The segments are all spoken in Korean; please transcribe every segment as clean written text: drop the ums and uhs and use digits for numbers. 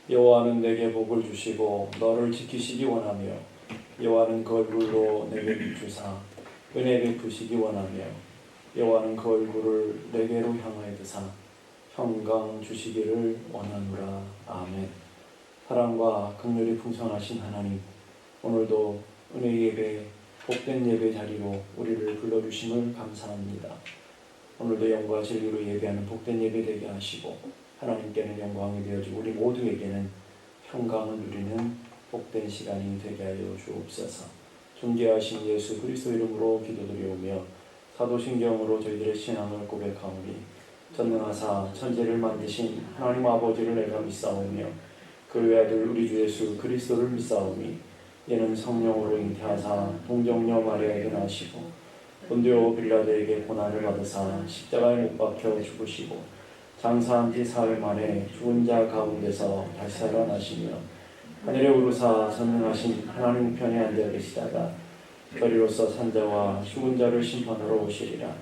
여호와는 내게 복을 주시고 너를 지키시기 원하며 여호와는 그 얼굴로 내게 비추사 은혜 베푸시기 원하며 여호와는 그 얼굴을 내게로 향하여 드사 평강 주시기를 원하노라. 아멘. 사랑과 긍휼이 풍성하신 하나님, 오늘도 은혜 예배, 복된 예배 자리로 우리를 불러주심을 감사합니다. 오늘도 영과 진리로 예배하는 복된 예배 되게 하시고 하나님께는 영광이 되어지고 우리 모두에게는 평강을 누리는 복된 시간이 되게 하여 주옵소서. 존귀하신 예수 그리스도 이름으로 기도드리오며 사도신경으로 저희들의 신앙을 고백하오니 전능하사 천지를 만드신 하나님 아버지를 내가 믿사오며 그 외아들 우리 주 예수 그리스도를 믿사오니 이는 성령으로 잉태하사 동정녀 마리아에게 나시고 본디오 빌라도에게 고난을 받으사 십자가에 못 박혀 죽으시고 장사한 지 사흘 만에 죽은 자 가운데서 다시 살아나시며 하늘에 오르사 전능하신 하나님 우편에 앉아 계시다가 저리로서 산자와 죽은 자를 심판하러 오시리라.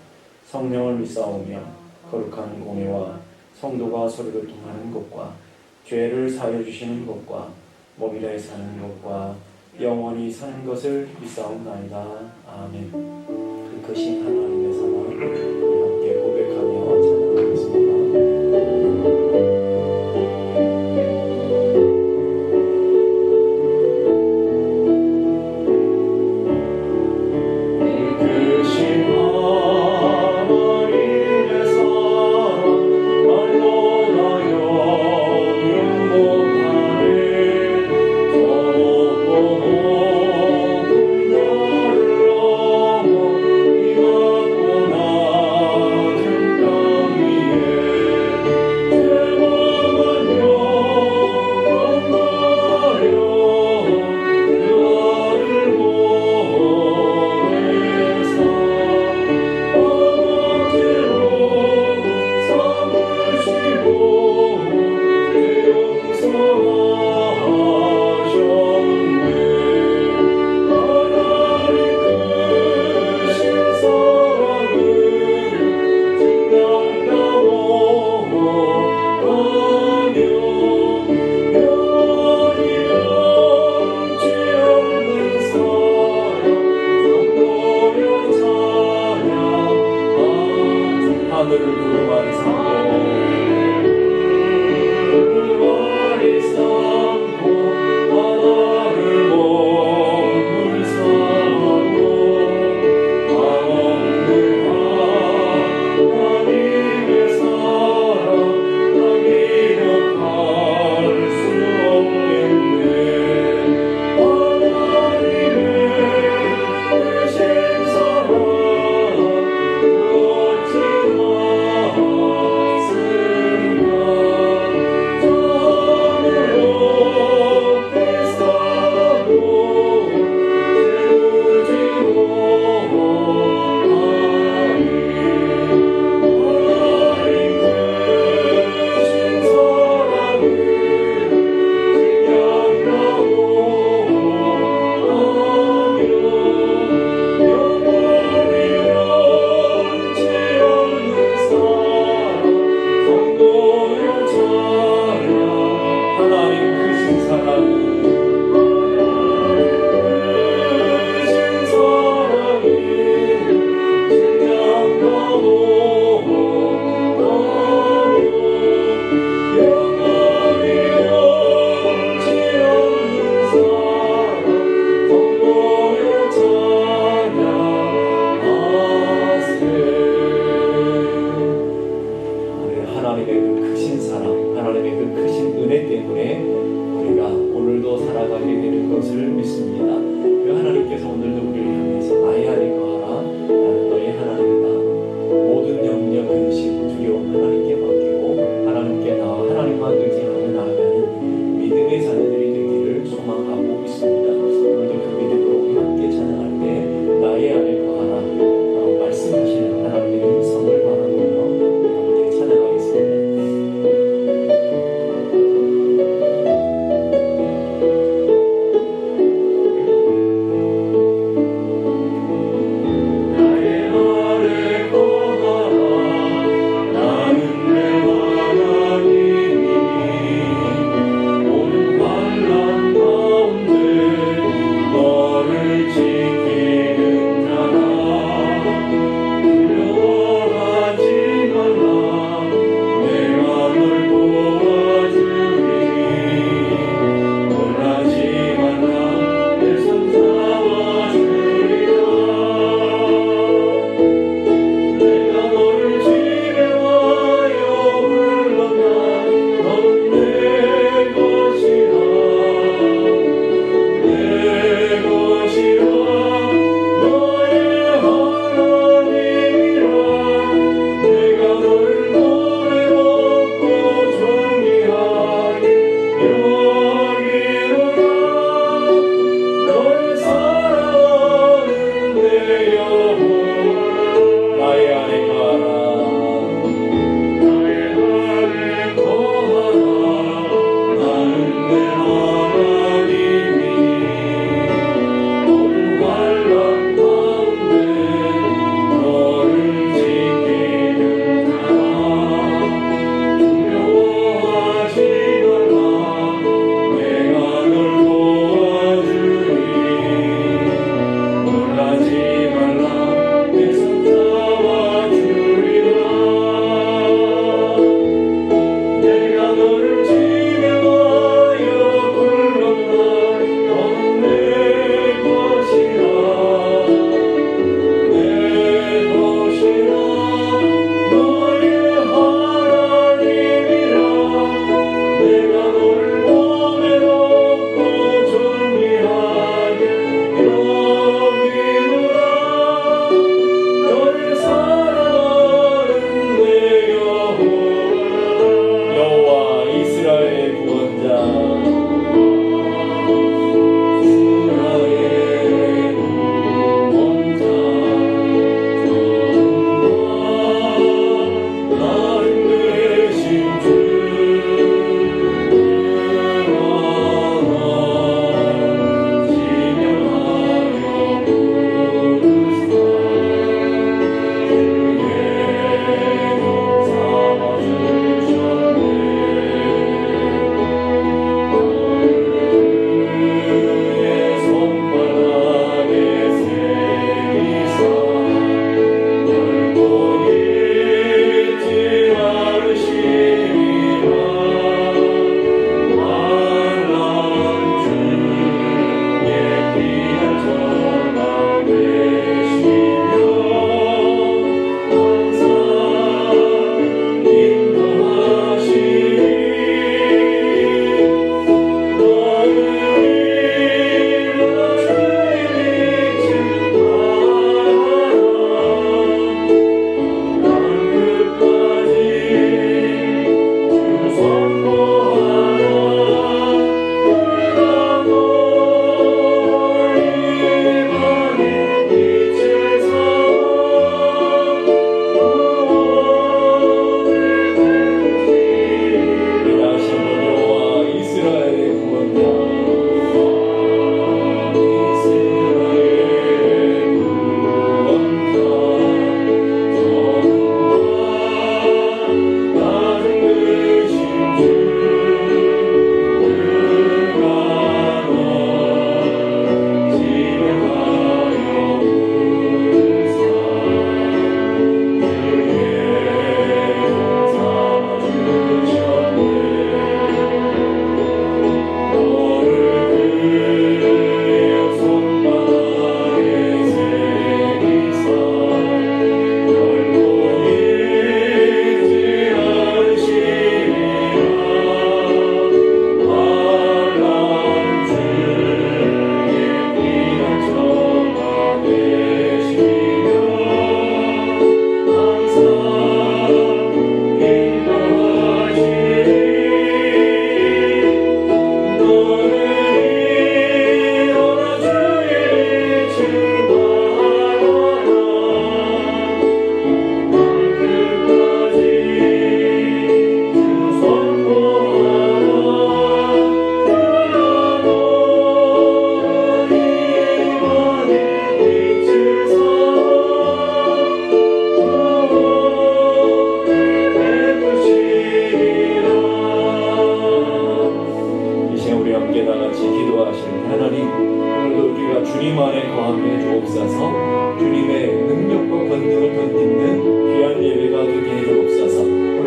성령을 믿사오며 거룩한 공회와 성도가 서로 교통하는 것과 죄를 사하여 주시는 것과 몸이라에 사는 것과 영원히 사는 것을 믿사옵나이다. 아멘. 그 크신 하나님의 사랑 우리 함께 고백하며 찬양하겠습니다.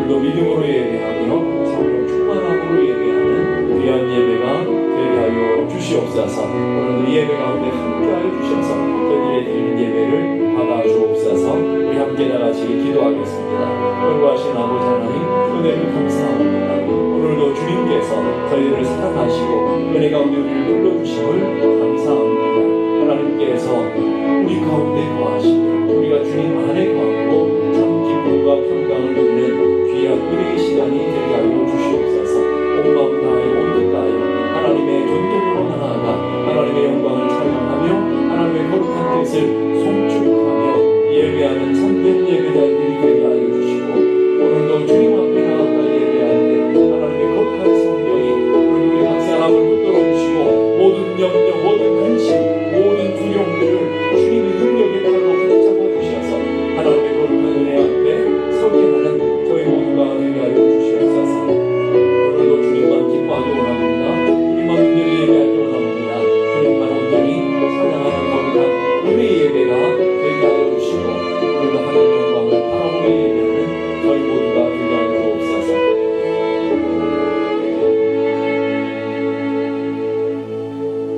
오늘도 믿음으로 예배하며 성령 충만함으로 예배하는 귀한 예배가 되게 하여 주시옵소서. 오늘도 예배 가운데 함께하여 주셔서 저희들의 드리는 예배를 받아주옵소서. 우리 함께 다같이 기도하겠습니다. 거룩하신 아버지 하나님, 은혜를 감사합니다. 오늘도 주님께서 저희들을 사랑하시고 은혜 가운데 우리를 불러주심을 감사합니다. 하나님께서 우리 가운데 거하시며 우리가 주님 안에 거하고 참 기쁨과 평강을 누리는 귀한 은혜의 시간이 되게 하여 주시옵소서. 온 마음 다하여 온 뜻 다하여 하나님의 존경으로 나아가 하나님의 영광을 찬양하며 하나님의 거룩한 뜻을 송축하며 예배하는 참된 예배자들이 되게 하여 주시고 오늘도 주님 앞에 나아가 예배할 때 하나님의 거룩한 성령이 우리 각 사람을 붙들어 주시고 모든 염려, 모든 근심, 모든 두려움들을 주님의 능력의 팔로 붙잡아 주셔서 하나님의 거룩한 은혜 앞에 서게 하는 저희 모두가 되게 하여 주시옵소서. 오늘도 주님만 기뻐하기 원합니다. 주님만 온전히 예배하기 원합니다. 주님만 온전히 찬양하는 거룩한 은혜의 예배가 되게 하여 주시고 오늘도 하나님 영광을 바라보며 예배하는 저희 모두가 되게 하여 주옵소서.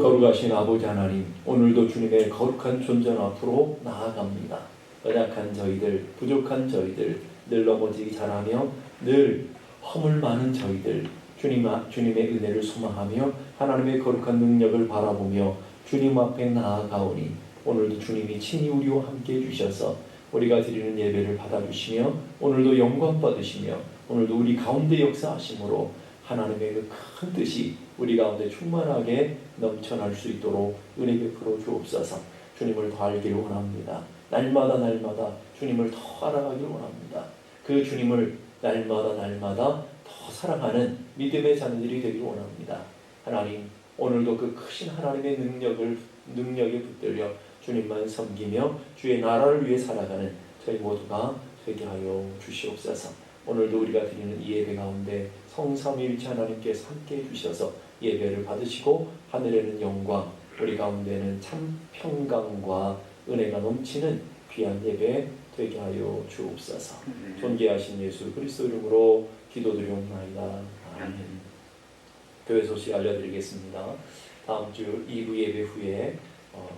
거룩하신 아버지 하나님, 오늘도 주님의 거룩한 존전 앞으로 나아갑니다. 연약한 저희들, 부족한 저희들, 늘 넘어지기 잘하며 늘 허물 많은 저희들, 주님의 은혜를 소망하며 하나님의 거룩한 능력을 바라보며 주님 앞에 나아가오니 오늘도 주님이 친히 우리와 함께 해주셔서 우리가 드리는 예배를 받아주시며 오늘도 영광 받으시며 오늘도 우리 가운데 역사하심으로 하나님의 그 큰 뜻이 우리 가운데 충만하게 넘쳐날 수 있도록 은혜 베풀어 주옵소서. 주님을 더 알기를 원합니다. 날마다 주님을 더 알아가기를 원합니다. 그 주님을 날마다 더 사랑하는 믿음의 자녀들이 되기를 원합니다. 하나님, 오늘도 그 크신 하나님의 능력에 붙들려 주님만 섬기며 주의 나라를 위해 살아가는 저희 모두가 되게 하여 주시옵소서. 오늘도 우리가 드리는 이 예배 가운데 성삼위일체 하나님께서 함께 해주셔서 예배를 받으시고 하늘에는 영광, 우리 가운데는 참 평강과 은혜가 넘치는 귀한 예배 되게 하여 주옵소서. 존귀하신 예수 그리스도 이름으로 기도드리옵나이다. 아멘. 교회 소식 알려드리겠습니다. 다음 주 2부 예배 후에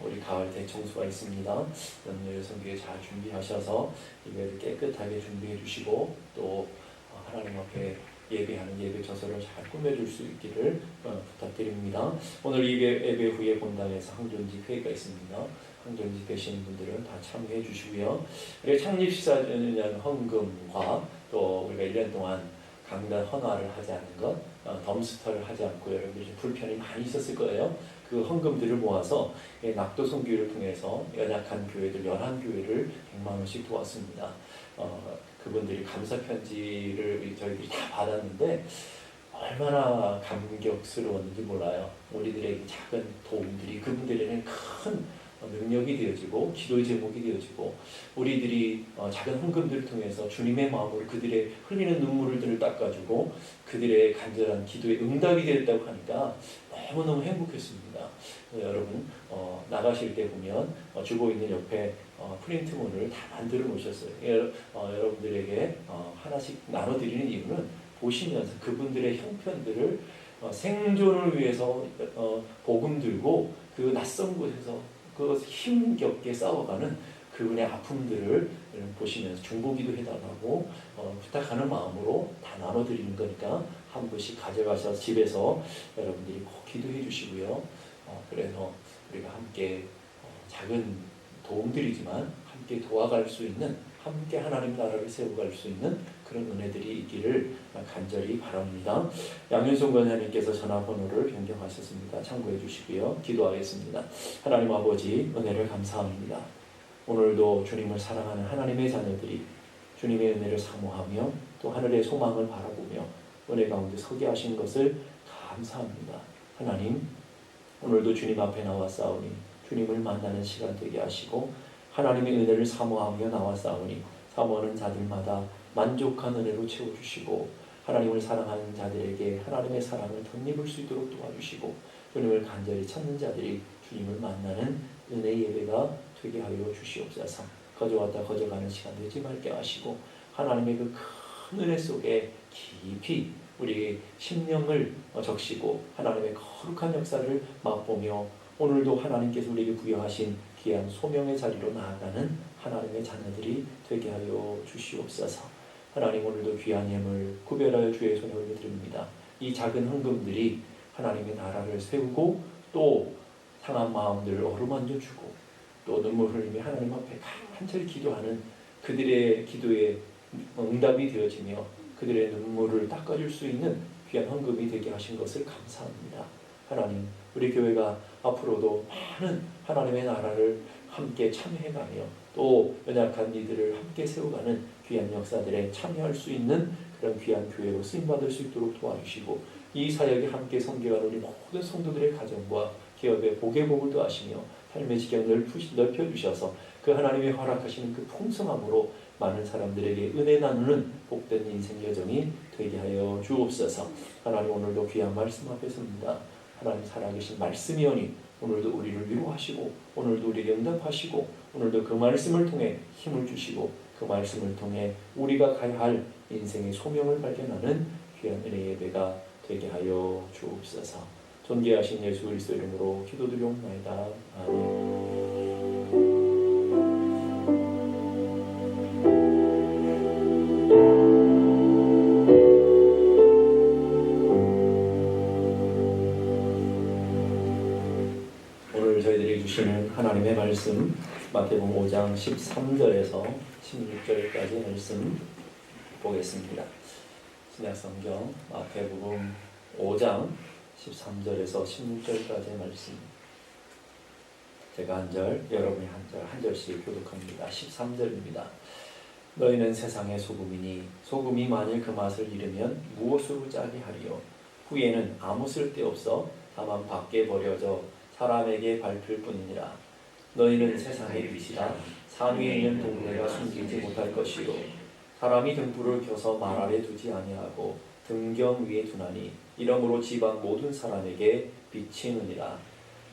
우리 가을 대청소가 있습니다. 염려 성교회 잘 준비하셔서 예배를 깨끗하게 준비해 주시고 또 하나님 앞에 예배하는 예배 저서를 잘 꾸며줄 수 있기를 부탁드립니다. 오늘 예배 후에 본당에서 항존직 회의가 있습니다. 항존직 되시는 분들은 다 참여해 주시고요. 우리가 창립시사주년 헌금과 또 우리가 1년 동안 강단 헌화를 하지 않은 것, 덤스터를 하지 않고 여러분들이 불편이 많이 있었을 거예요. 그 헌금들을 모아서 낙도 선교회를 통해서 연약한 교회들 11교회를 100만 원씩 도왔습니다. 그분들이 감사 편지를 저희들이 다 받았는데 얼마나 감격스러웠는지 몰라요. 우리들에게 작은 도움들이 그분들에게는 큰 능력이 되어지고 기도의 제목이 되어지고 우리들이 작은 헌금들을 통해서 주님의 마음으로 그들의 흘리는 눈물들을 닦아주고 그들의 간절한 기도에 응답이 되었다고 하니까 너무너무 행복했습니다. 여러분 나가실 때 보면 주고 있는 옆에 프린트문을 다 만들어 놓으셨어요. 여러분들에게 하나씩 나눠드리는 이유는 보시면서 그분들의 형편들을 생존을 위해서 복음 들고 그 낯선 곳에서 그것을 힘겹게 싸워가는 그분의 아픔들을 보시면서 중보기도 해달라고 부탁하는 마음으로 다 나눠드리는 거니까 한 분씩 가져가셔서 집에서 여러분들이 꼭 기도해 주시고요. 그래서 우리가 함께 작은 도움들이지만 함께 도와갈 수 있는 함께 하나님 나라를 세워갈 수 있는 그런 은혜들이 있기를 간절히 바랍니다. 양윤성 권사님께서 전화번호를 변경하셨습니다. 참고해 주시고요. 기도하겠습니다. 하나님 아버지 은혜를 감사합니다. 오늘도 주님을 사랑하는 하나님의 자녀들이 주님의 은혜를 사모하며 또 하늘의 소망을 바라보며 은혜 가운데 서게 하신 것을 감사합니다. 하나님 오늘도 주님 앞에 나와 싸우니 주님을 만나는 시간 되게 하시고 하나님의 은혜를 사모하며 나와 싸우니 사모하는 자들마다 만족한 은혜로 채워주시고 하나님을 사랑하는 자들에게 하나님의 사랑을 덧입을 수 있도록 도와주시고 주님을 간절히 찾는 자들이 주님을 만나는 은혜 예배가 되게 하여 주시옵소서. 거저왔다 거저가는 시간 되지 말게 하시고 하나님의 그 은혜 속에 깊이 우리의 심령을 적시고 하나님의 거룩한 역사를 맛보며 오늘도 하나님께서 우리에게 부여하신 귀한 소명의 자리로 나아가는 하나님의 자녀들이 되게 하여 주시옵소서. 하나님, 오늘도 귀한 예물 구별하여 주의 손에 올려드립니다. 이 작은 헌금들이 하나님의 나라를 세우고 또 상한 마음들을 어루만져 주고 또 눈물 흘리며 하나님 앞에 간절히 기도하는 그들의 기도에 응답이 되어지며 그들의 눈물을 닦아줄 수 있는 귀한 헌금이 되게 하신 것을 감사합니다. 하나님, 우리 교회가 앞으로도 많은 하나님의 나라를 함께 참여해가며 또 연약한 이들을 함께 세워가는 귀한 역사들에 참여할 수 있는 그런 귀한 교회로 쓰임받을 수 있도록 도와주시고 이 사역에 함께 섬겨가는 우리 모든 성도들의 가정과 기업에 복의 복을 더하시며 삶의 지경을 넓혀주셔서 그 하나님이 허락하시는 그 풍성함으로 많은 사람들에게 은혜 나누는 복된 인생 여정이 되게 하여 주옵소서. 하나님, 오늘도 귀한 말씀 앞에 섭니다. 하나님 살아계신 말씀이오니 오늘도 우리를 위로하시고 오늘도 우리에게 응답하시고 오늘도 그 말씀을 통해 힘을 주시고 그 말씀을 통해 우리가 가야 할 인생의 소명을 발견하는 귀한 은혜 예배가 되게 하여 주옵소서. 존귀하신 예수 그리스도 이름으로 기도드리옵나이다. 아멘. 오늘 저희들이 주시는 하나님의 말씀 마태복음 5장 13절에서 16절까지 말씀 보겠습니다. 신약성경 마태복음 5장 13절에서 16절까지의 말씀, 제가 한 절, 여러분이 한 절씩 교독합니다. 13절입니다. 너희는 세상의 소금이니 소금이 만일 그 맛을 잃으면 무엇으로 짜게 하리요? 후에는 아무 쓸데없어 다만 밖에 버려져 사람에게 밟힐 뿐이니라. 너희는 세상의 빛이라. 산 위에 있는 동네가 숨기지 못할 것이요 사람이 등불을 켜서 말 아래 두지 아니하고 등경 위에 두나니 이러므로 지방 모든 사람에게 비치느니라.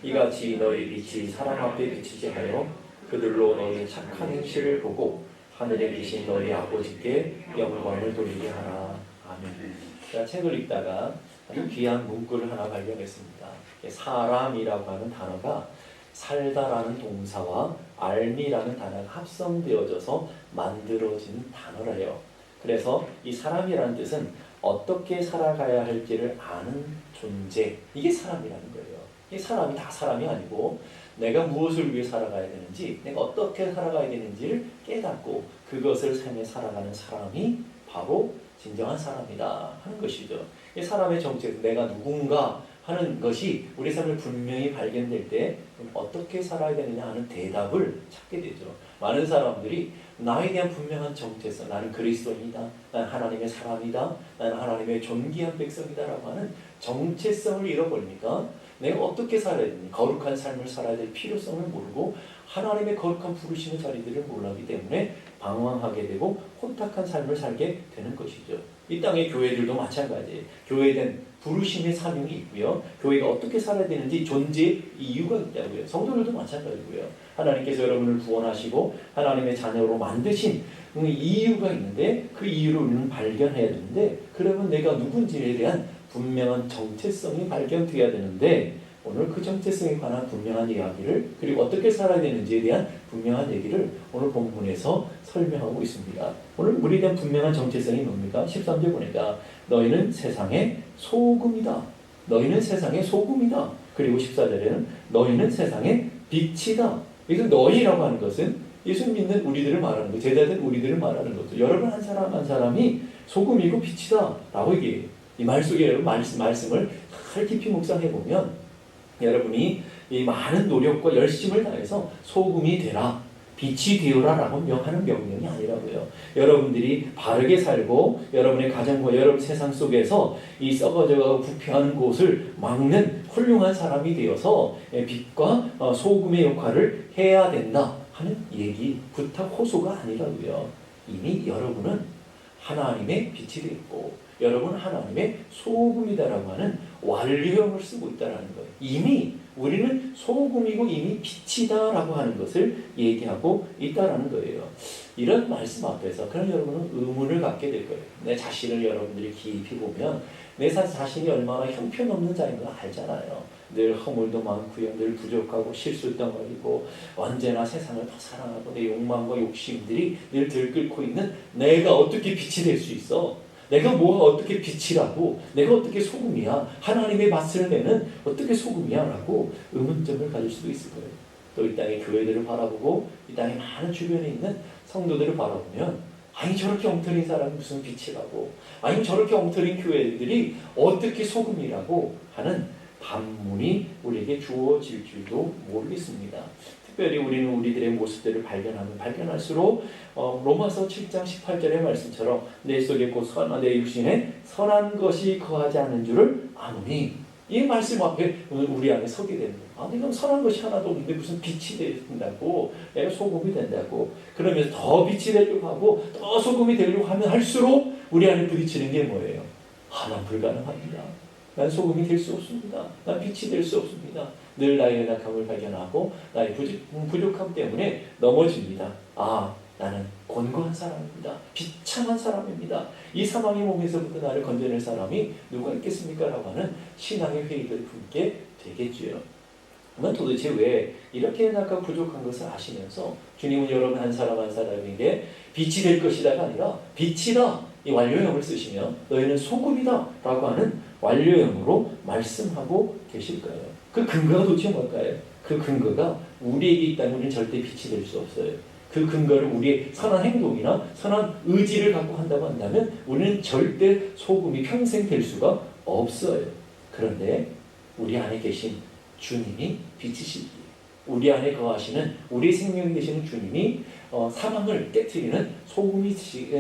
이같이 너희 빛이 사람 앞에 비치게 하여 그들로 너희 착한 행실을 보고 하늘에 계신 너희 아버지께 영광을 돌리게 하라. 아멘. 제가 책을 읽다가 아주 귀한 문구를 하나 발견했습니다. 사람이라고 하는 단어가 살다라는 동사와 알미라는 단어가 합성되어져서 만들어진 단어래요. 그래서 이 사람이라는 뜻은 어떻게 살아가야 할지를 아는 존재, 이게 사람이라는 거예요. 이 사람이 다 사람이 아니고 내가 무엇을 위해 살아가야 되는지, 내가 어떻게 살아가야 되는지를 깨닫고 그것을 삶에 살아가는 사람이 바로 진정한 사람이다 하는 것이죠. 이 사람의 정체, 내가 누군가 하는 것이 우리 삶을 분명히 발견될 때 어떻게 살아야 되느냐 하는 대답을 찾게 되죠. 많은 사람들이 나에 대한 분명한 정체성, 나는 그리스도인이다, 나는 하나님의 사람이다, 나는 하나님의 존귀한 백성이다 라고 하는 정체성을 잃어버리니까 내가 어떻게 살아야 되는지, 거룩한 삶을 살아야 될 필요성을 모르고 하나님의 거룩한 부르심의 자리들을 몰랐기 때문에 방황하게 되고 혼탁한 삶을 살게 되는 것이죠. 이 땅의 교회들도 마찬가지예요. 교회에 대한 부르심의 사명이 있고요. 교회가 어떻게 살아야 되는지 존재의 이유가 있다고요. 성도들도 마찬가지고요. 하나님께서 여러분을 구원하시고 하나님의 자녀로 만드신 이유가 있는데 그 이유를 우리는 발견해야 되는데, 그러면 내가 누군지에 대한 분명한 정체성이 발견되어야 되는데, 오늘 그 정체성에 관한 분명한 이야기를, 그리고 어떻게 살아야 되는지에 대한 분명한 얘기를 오늘 본문에서 설명하고 있습니다. 오늘 우리에 대한 분명한 정체성이 뭡니까? 13절 보니까 너희는 세상의 소금이다. 너희는 세상의 소금이다. 그리고 14절에는 너희는 세상의 빛이다. 여기서 너희라고 하는 것은 예수 믿는 우리들을 말하는 거죠. 제자된 우리들을 말하는 거죠. 여러분 한 사람 한 사람이 소금이고 빛이다 라고 얘기해요. 이 말 속에 여러분 말씀을 잘 깊이 묵상해보면 여러분이 이 많은 노력과 열심을 다해서 소금이 되라, 빛이 되어라 라고 하는 명령이 아니라고요. 여러분들이 바르게 살고 여러분의 가정과 여러분 세상 속에서 이 썩어져가고 부패하는 곳을 막는 훌륭한 사람이 되어서 빛과 소금의 역할을 해야 된다 하는 얘기, 부탁, 호소가 아니라고요. 이미 여러분은 하나님의 빛이 되었고 여러분은 하나님의 소금이다라고 하는 완료형을 쓰고 있다는 거예요. 이미 우리는 소금이고 이미 빛이다라고 하는 것을 얘기하고 있다라는 거예요. 이런 말씀 앞에서 그럼 여러분은 의문을 갖게 될 거예요. 내 자신을 여러분들이 깊이 보면 내 자신이 얼마나 형편없는 자인 걸 알잖아요. 늘 허물도 많고요. 늘 부족하고 실수덩어리고 언제나 세상을 더 사랑하고 내 욕망과 욕심들이 늘 들끓고 있는 내가 어떻게 빛이 될 수 있어? 내가 뭐가 어떻게 빛이라고? 내가 어떻게 소금이야? 하나님의 맛을 내는 어떻게 소금이야? 라고 의문점을 가질 수도 있을 거예요. 또 이 땅의 교회들을 바라보고 이 땅의 많은 주변에 있는 성도들을 바라보면 아니 저렇게 엉터리인 사람이 무슨 빛이라고? 아니 저렇게 엉터리인 교회들이 어떻게 소금이라고 하는 반문이 우리에게 주어질 줄도 모르겠습니다. 특별히 우리는 우리들의 모습들을 발견하면 발견할수록 로마서 7장 18절의 말씀처럼 내 속에 곧 내 육신에 선한 것이 거하지 않는 줄을 아노니 이 말씀 앞에 우리 안에 서게 되는 거예요. 아니 그럼 선한 것이 하나도 없는데 무슨 빛이 된다고 내가 소금이 된다고 그러면서 더 빛이 되려고 하고 더 소금이 되려고 하면 할수록 우리 안에 부딪히는 게 뭐예요? 난 불가능합니다. 난 소금이 될 수 없습니다. 난 빛이 될 수 없습니다. 늘 나의 연약함을 발견하고 나의 부족함 때문에 넘어집니다. 나는 곤고한 사람입니다. 비참한 사람입니다. 이 사망의 몸에서부터 나를 건져낼 사람이 누가 있겠습니까? 라고 하는 신앙의 회의를 품게 되겠지요. 그러면 도대체 왜 이렇게 연약하고 부족한 것을 아시면서 주님은 여러분 한 사람 한 사람에게 빛이 될 것이다가 아니라 빛이다 이 완료형을 쓰시면 너희는 소금이다 라고 하는 완료형으로 말씀하고 계실까요? 그 근거가 도대체 뭘까요? 그 근거가 우리에게 있다면 우리는 절대 빛이 될 수 없어요. 그 근거를 우리의 선한 행동이나 선한 의지를 갖고 한다고 한다면 우리는 절대 소금이 평생 될 수가 없어요. 그런데 우리 안에 계신 주님이 빛이시기에 우리 안에 거하시는 우리 생명에 계시는 주님이 사망을 깨트리는 소금이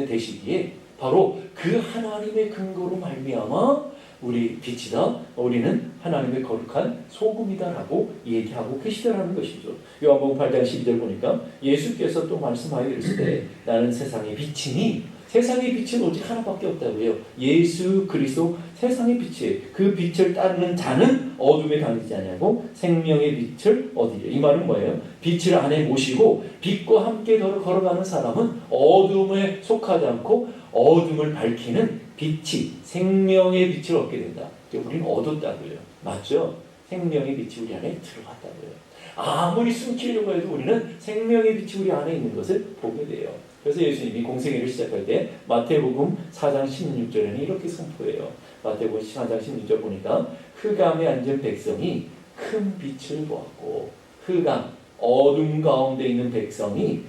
되시기에 바로 그 하나님의 근거로 말미암아 우리 빛이다. 우리는 하나님의 거룩한 소금이다라고 얘기하고 계시다라는 것이죠. 요한복음 8장 12절 보니까 예수께서 또 말씀하여 이르시되 나는 세상의 빛이니 세상의 빛은 오직 하나밖에 없다고요. 예수 그리스도 세상의 빛이에요. 그 빛을 따르는 자는 어둠에 다니지 아니하고 생명의 빛을 얻으리라. 이 말은 뭐예요? 빛을 안에 모시고 빛과 함께 걸어가는 사람은 어둠에 속하지 않고 어둠을 밝히는 빛이 생명의 빛을 얻게 된다. 우리는 얻었다고요. 맞죠? 생명의 빛이 우리 안에 들어갔다고요. 아무리 숨기려고 해도 우리는 생명의 빛이 우리 안에 있는 것을 보게 돼요. 그래서 예수님이 공생애를 시작할 때 마태복음 4장 16절에는 이렇게 선포해요. 마태복음 4장 16절 보니까 흑암에 앉은 백성이 큰 빛을 보았고 흑암, 어둠 가운데 있는 백성이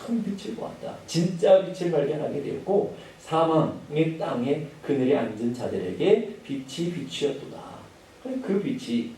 큰 빛을 보았다. 진짜 빛을 발견하게 되었고 사망의 땅에 그늘에 앉은 자들에게 빛이 빛이었도다. 그 빛이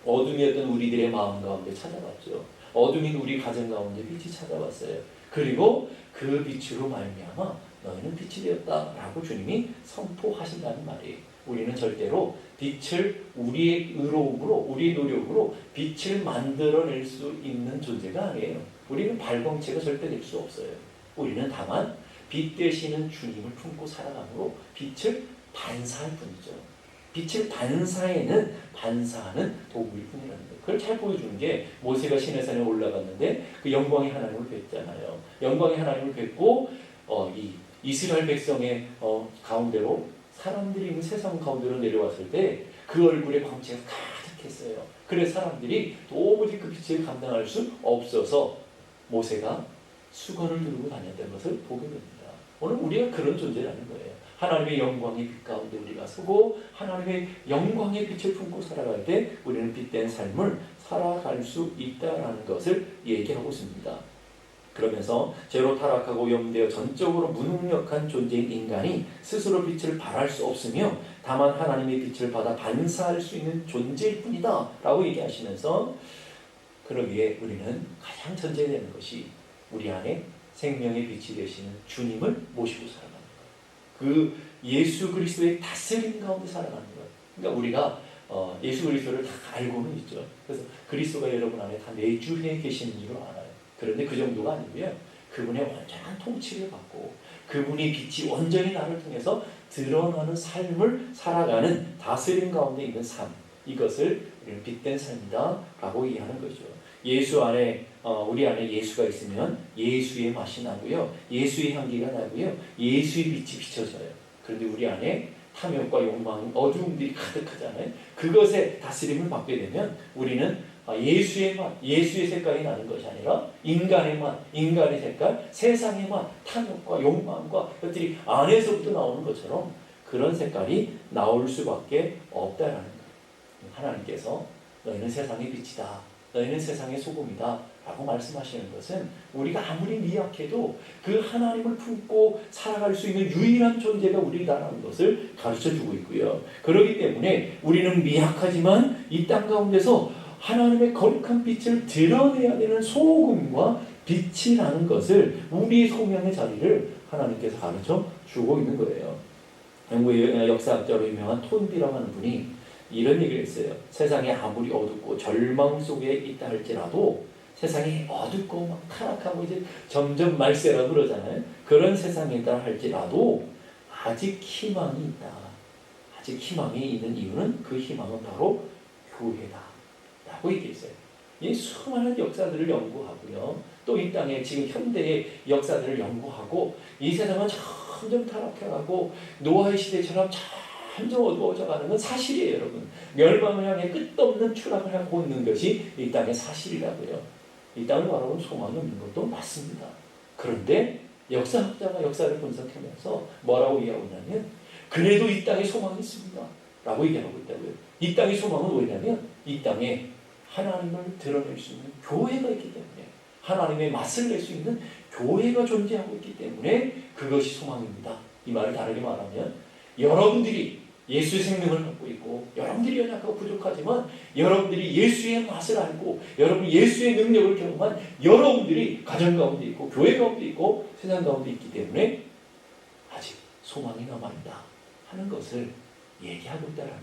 어둠이었던 우리들의 마음 가운데 찾아왔죠. 어둠인 우리 가정 가운데 빛이 찾아왔어요. 그리고 그 빛으로 말미암아 너희는 빛이 되었다라고 주님이 선포하신다는 말이에요. 우리는 절대로 빛을 우리의 의로움으로 우리의 노력으로 빛을 만들어낼 수 있는 존재가 아니에요. 우리는 발광체가 절대 될 수 없어요. 우리는 다만 빛 되시는 주님을 품고 살아감으로 빛을 반사할 뿐이죠. 빛을 반사하는 도구일 뿐이라는 거예요. 그걸 잘 보여주는 게 모세가 시내산에 올라갔는데 그 영광의 하나님을 뵀잖아요. 영광의 하나님을 뵙고 이 이스라엘 백성의 가운데로 사람들이 있는 세상 가운데로 내려왔을 때 그 얼굴에 광채가 가득했어요. 그래서 사람들이 도무지 그 빛을 감당할 수 없어서 모세가 수건을 들고 다녔던 것을 보게 됩니다. 오늘 우리가 그런 존재라는 거예요. 하나님의 영광의 빛 가운데 우리가 서고 하나님의 영광의 빛을 품고 살아갈 때 우리는 빛된 삶을 살아갈 수 있다는 것을 얘기하고 있습니다. 그러면서 죄로 타락하고 오염되어 전적으로 무능력한 존재인 인간이 스스로 빛을 발할 수 없으며 다만 하나님의 빛을 받아 반사할 수 있는 존재일 뿐이다 라고 얘기하시면서 그러기에 우리는 가장 전제되는 것이 우리 안에 생명의 빛이 되시는 주님을 모시고 살아가는 것. 그 예수 그리스도의 다스림 가운데 살아가는 것. 그러니까 우리가 예수 그리스도를 다 알고는 있죠. 그래서 그리스도가 여러분 안에 다 내주해 계시는 줄 알아요. 그런데 그 정도가 아니고요. 그분의 완전한 통치를 받고 그분의 빛이 온전히 나를 통해서 드러나는 삶을 살아가는 다스림 가운데 있는 삶. 이것을 우리는 빛된 삶이다 라고 이해하는 거죠. 예수 안에 우리 안에 예수가 있으면 예수의 맛이 나고요, 예수의 향기가 나고요, 예수의 빛이 비춰져요. 그런데 우리 안에 탐욕과 욕망, 어두움들이 가득하잖아요. 그것에 다스림을 받게 되면 우리는 예수의 맛, 예수의 색깔이 나는 것이 아니라 인간의 맛, 인간의 색깔, 세상의 맛, 탐욕과 욕망과 것들이 안에서부터 나오는 것처럼 그런 색깔이 나올 수밖에 없다라는 거예요. 하나님께서 너희는 세상의 빛이다, 너희는 세상의 소금이다 라고 말씀하시는 것은 우리가 아무리 미약해도 그 하나님을 품고 살아갈 수 있는 유일한 존재가 우리다라는 것을 가르쳐주고 있고요. 그렇기 때문에 우리는 미약하지만 이 땅 가운데서 하나님의 거룩한 빛을 드러내야 되는 소금과 빛이라는 것을, 우리의 소명의 자리를 하나님께서 가르쳐 주고 있는 거예요. 영국의 역사학자로 유명한 톤비라고 하는 분이 이런 얘기를 했어요. 세상이 아무리 어둡고 절망 속에 있다 할지라도, 세상이 어둡고 막 타락하고 이제 점점 말세라고 그러잖아요. 그런 세상이다 할지라도 아직 희망이 있다. 아직 희망이 있는 이유는 그 희망은 바로 교회다 라고 얘기했어요. 이 수많은 역사들을 연구하고요, 또 이 땅에 지금 현대의 역사들을 연구하고, 이 세상은 점점 타락해가고 노아의 시대처럼 점점 어두워져가는 건 사실이에요, 여러분. 멸망을 향해 끝없는 추락을 하고 있는 것이 이 땅의 사실이라고요. 이 땅을 바라보면 소망이 없는 것도 맞습니다. 그런데 역사학자가 역사를 분석하면서 뭐라고 얘기하고 있냐면, 그래도 이 땅에 소망이 있습니다 라고 얘기하고 있다고요. 이 땅의 소망은 뭐냐면, 이 땅에 하나님을 드러낼 수 있는 교회가 있기 때문에, 하나님의 맛을 낼 수 있는 교회가 존재하고 있기 때문에 그것이 소망입니다. 이 말을 다르게 말하면, 여러분들이 예수의 생명을 갖고 있고, 여러분들이 연약하고 부족하지만 여러분들이 예수의 맛을 알고, 여러분이 예수의 능력을 경험한 여러분들이 가정 가운데 있고, 교회 가운데 있고, 세상 가운데 있기 때문에 아직 소망이 남아있다 하는 것을 얘기하고 있다는 거예요.